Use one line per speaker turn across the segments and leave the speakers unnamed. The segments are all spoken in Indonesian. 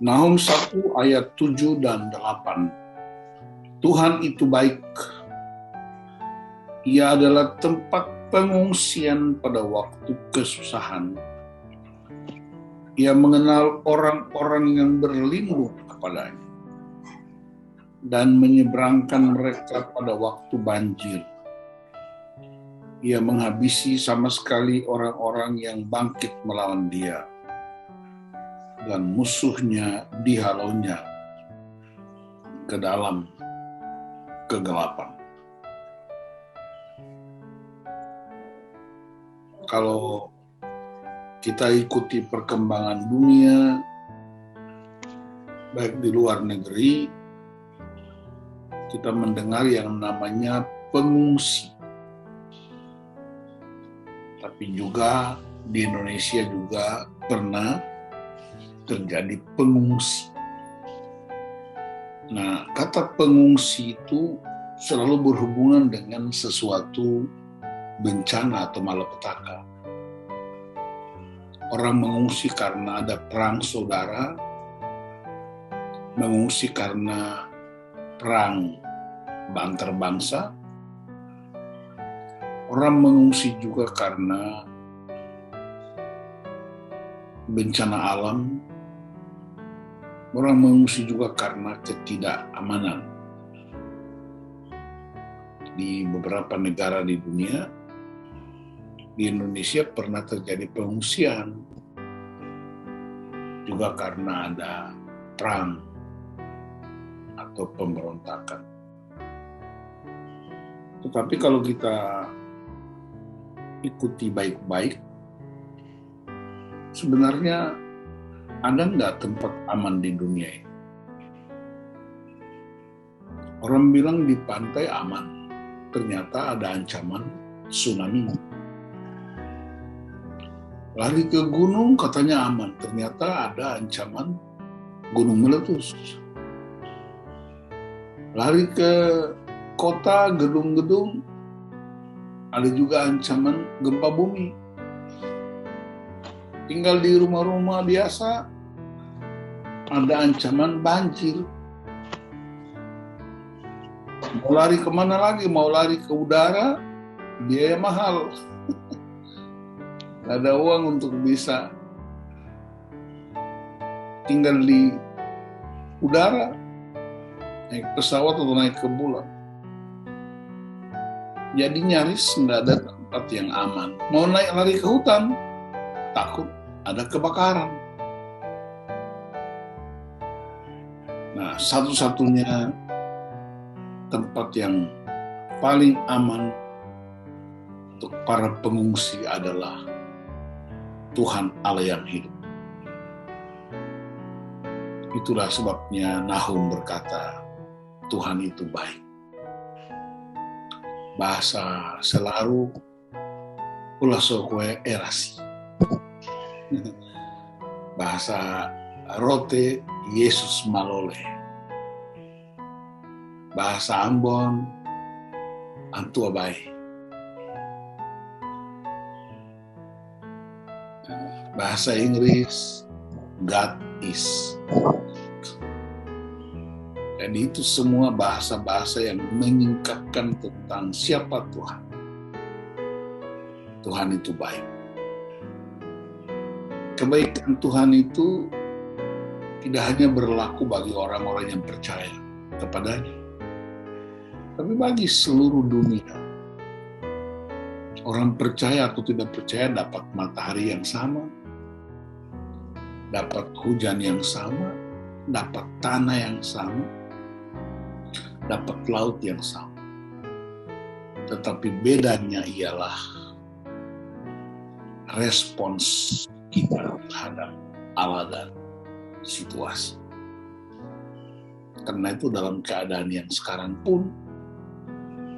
Nahum 1 ayat 7 dan 8. Tuhan itu baik. Ia adalah tempat pengungsian pada waktu kesusahan. Ia mengenal orang-orang yang berlindung kepadanya dan menyeberangkan mereka pada waktu banjir. Ia menghabisi sama sekali orang-orang yang bangkit melawan dia, dan musuhnya dihalaunya ke dalam kegelapan. Kalau kita ikuti perkembangan dunia, baik di luar negeri, kita mendengar yang namanya pengungsi. Tapi juga di Indonesia juga pernah terjadi pengungsi. Nah, kata pengungsi itu selalu berhubungan dengan sesuatu bencana atau malapetaka. Orang mengungsi karena ada perang saudara, mengungsi karena perang antar bangsa, orang mengungsi juga karena bencana alam, orang mengungsi juga karena ketidakamanan. Di beberapa negara di dunia, di Indonesia pernah terjadi pengungsian juga karena ada perang atau pemberontakan. Tetapi kalau kita ikuti baik-baik, sebenarnya ada nggak tempat aman di dunia ini? Orang bilang di pantai aman, ternyata ada ancaman tsunami. Lari ke gunung katanya aman, ternyata ada ancaman gunung meletus. Lari ke kota, gedung-gedung, ada juga ancaman gempa bumi. Tinggal di rumah-rumah biasa, ada ancaman banjir. Mau lari kemana lagi? Mau lari ke udara, biaya mahal. Gak ada uang untuk bisa tinggal di udara, naik pesawat atau naik ke bulan. Jadi nyaris nggak ada tempat yang aman. Mau naik lari ke hutan, takut ada kebakaran. Nah, satu-satunya tempat yang paling aman untuk para pengungsi adalah Tuhan Allah yang hidup. Itulah sebabnya Nahum berkata, Tuhan itu baik. Bahasa selaru ulah sokwe erasi. Bahasa rote Yesus malole. Bahasa Ambon antua baik. Bahasa Inggris God is. Dan itu semua bahasa-bahasa yang menyingkapkan tentang siapa Tuhan. Tuhan itu baik. Kebaikan Tuhan itu tidak hanya berlaku bagi orang-orang yang percaya kepadanya, tapi bagi seluruh dunia. Orang percaya atau tidak percaya dapat matahari yang sama, dapat hujan yang sama, dapat tanah yang sama, dapat laut yang sama. Tetapi bedanya ialah respons kita terhadap Allah dan situasi. Karena itu dalam keadaan yang sekarang pun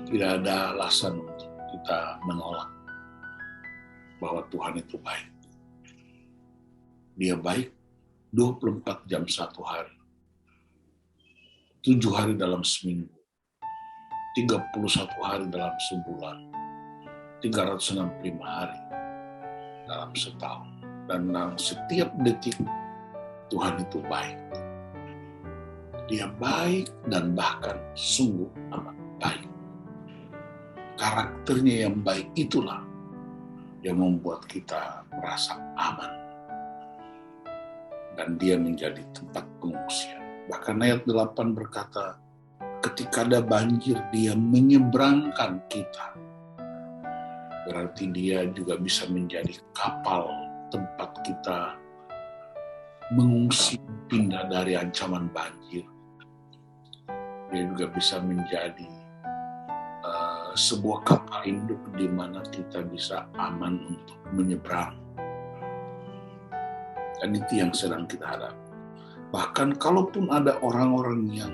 tidak ada alasan untuk kita menolak bahwa Tuhan itu baik. Dia baik 24 jam satu hari. 7 hari dalam seminggu, 31 hari dalam sebulan, 365 hari dalam setahun. Dan dalam setiap detik Tuhan itu baik. Dia baik dan bahkan sungguh amat baik. Karakternya yang baik itulah yang membuat kita merasa aman. Dan dia menjadi tempat pengungsian. Bahkan ayat 8 berkata, ketika ada banjir, dia menyeberangkan kita. Berarti dia juga bisa menjadi kapal tempat kita mengungsi, pindah dari ancaman banjir. Dia juga bisa menjadi sebuah kapal induk di mana kita bisa aman untuk menyeberang. Dan itu yang sedang kita hadapi. Bahkan kalaupun ada orang-orang yang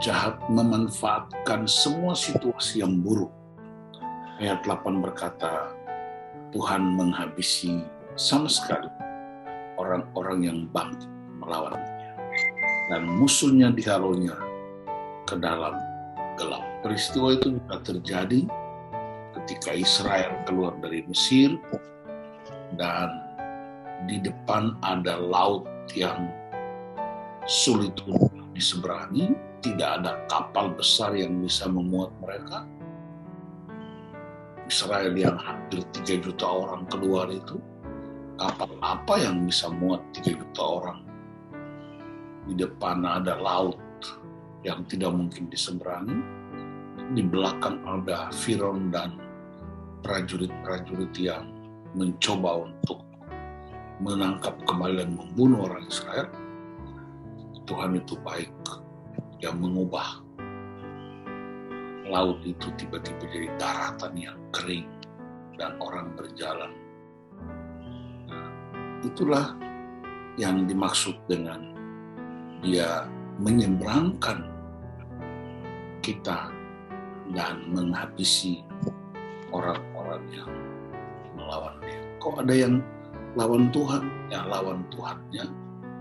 jahat memanfaatkan semua situasi yang buruk, ayat 8 berkata, Tuhan menghabisi sama sekali orang-orang yang bangkit melawan dia. Dan musuhnya dihalunya ke dalam gelap. Peristiwa itu juga terjadi ketika Israel keluar dari Mesir dan di depan ada laut yang sulit untuk diseberangi, tidak ada kapal besar yang bisa memuat mereka. Israel yang hampir 3 juta orang keluar itu, kapal apa yang bisa muat 3 juta orang? Di depan ada laut yang tidak mungkin diseberangi. Di belakang ada Firaun dan prajurit-prajurit yang mencoba untuk menangkap kembali dan membunuh orang Israel. Tuhan itu baik, yang mengubah laut itu tiba-tiba jadi daratan yang kering dan orang berjalan. Nah, itulah yang dimaksud dengan dia menyeberangkan kita dan menghabisi orang-orang yang melawan dia. Kok ada yang lawan Tuhan? Yang lawan Tuhannya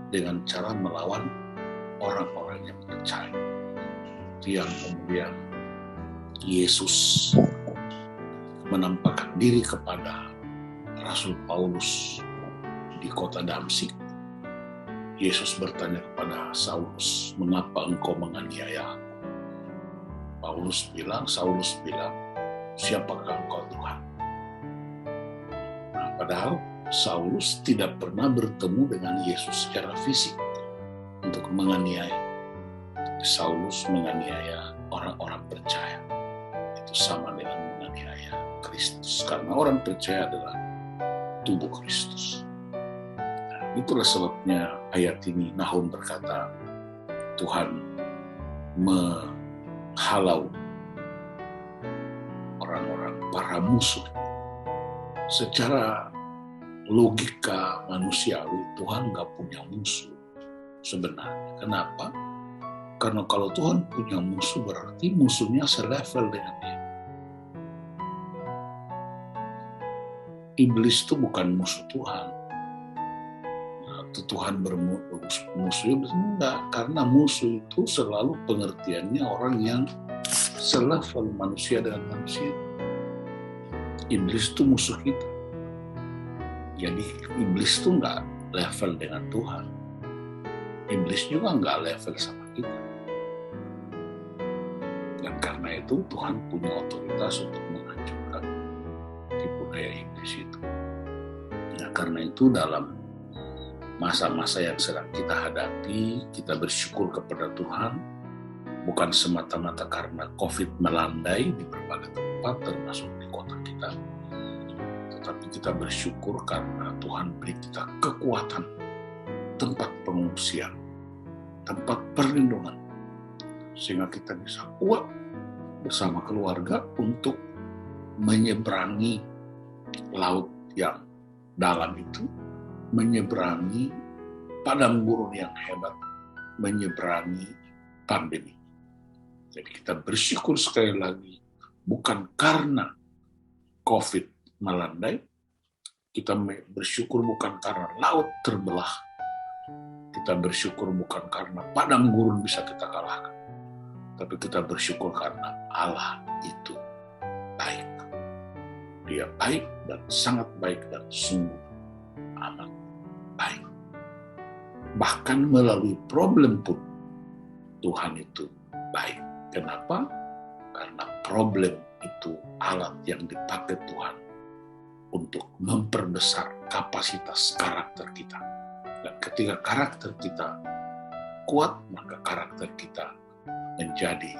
dengan cara melawan orang-orang yang percaya. Itu yang kemudian Yesus menampakkan diri kepada Rasul Paulus di kota Damsyik. Yesus bertanya kepada Saulus, mengapa engkau menganiaya aku? Saulus bilang, siapakah engkau Tuhan? Nah, padahal Saulus tidak pernah bertemu dengan Yesus secara fisik untuk menganiaya. Saulus menganiaya orang-orang percaya. Itu sama dengan menganiaya Kristus. Karena orang percaya adalah tubuh Kristus. Nah, itulah sebabnya ayat ini Nahum berkata, Tuhan menghalau orang-orang, para musuh. Secara logika manusiawi, Tuhan nggak punya musuh sebenarnya. Kenapa? Karena kalau Tuhan punya musuh, berarti musuhnya selevel dengan dia. Iblis itu bukan musuh Tuhan. Atau Tuhan bermusuh, enggak. Karena musuh itu selalu pengertiannya orang yang selevel manusia dengan manusia. Iblis itu musuh kita. Jadi iblis itu enggak level dengan Tuhan. Iblis juga enggak level sama kita. Dan karena itu Tuhan punya otoritas untuk menghancurkan tipu daya iblis itu. Nah, karena itu dalam masa-masa yang sedang kita hadapi, kita bersyukur kepada Tuhan, bukan semata-mata karena COVID melandai di berbagai tempat, termasuk di kota kita, tetapi kita bersyukur karena Tuhan beri kita kekuatan, tempat pengungsian, tempat perlindungan, sehingga kita bisa kuat bersama keluarga untuk menyeberangi laut yang dalam itu, menyeberangi padang gurun yang hebat, menyeberangi pandemi. Jadi kita bersyukur sekali lagi, bukan karena COVID melandai, kita bersyukur bukan karena laut terbelah, kita bersyukur bukan karena padang gurun bisa kita kalahkan, tapi kita bersyukur karena Allah itu baik. Dia baik dan sangat baik dan sungguh amat baik. Bahkan melalui problem pun Tuhan itu baik. Kenapa? Karena problem itu alat yang dipakai Tuhan untuk memperbesar kapasitas karakter kita. Dan ketika karakter kita kuat, maka karakter kita menjadi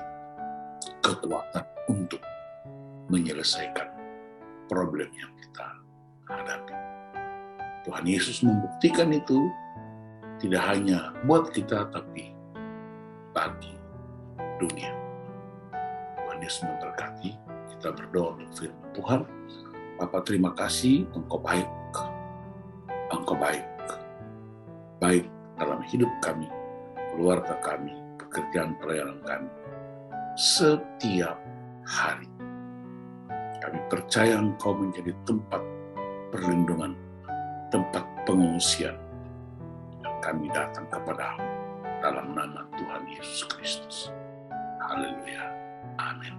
kekuatan untuk menyelesaikan problem yang kita hadapi. Tuhan Yesus membuktikan itu tidak hanya buat kita, tapi bagi dunia. Tuhan Yesus memberkati. Kita berdoa dengan firman Tuhan. Bapa, terima kasih, Engkau baik. Engkau baik. Baik dalam hidup kami, keluarga kami, pekerjaan pelayanan kami. Setiap hari. Kami percaya Engkau menjadi tempat perlindungan, tempat pengungsian. Dan kami datang kepada-Mu dalam nama Tuhan Yesus Kristus. Haleluya. Amin.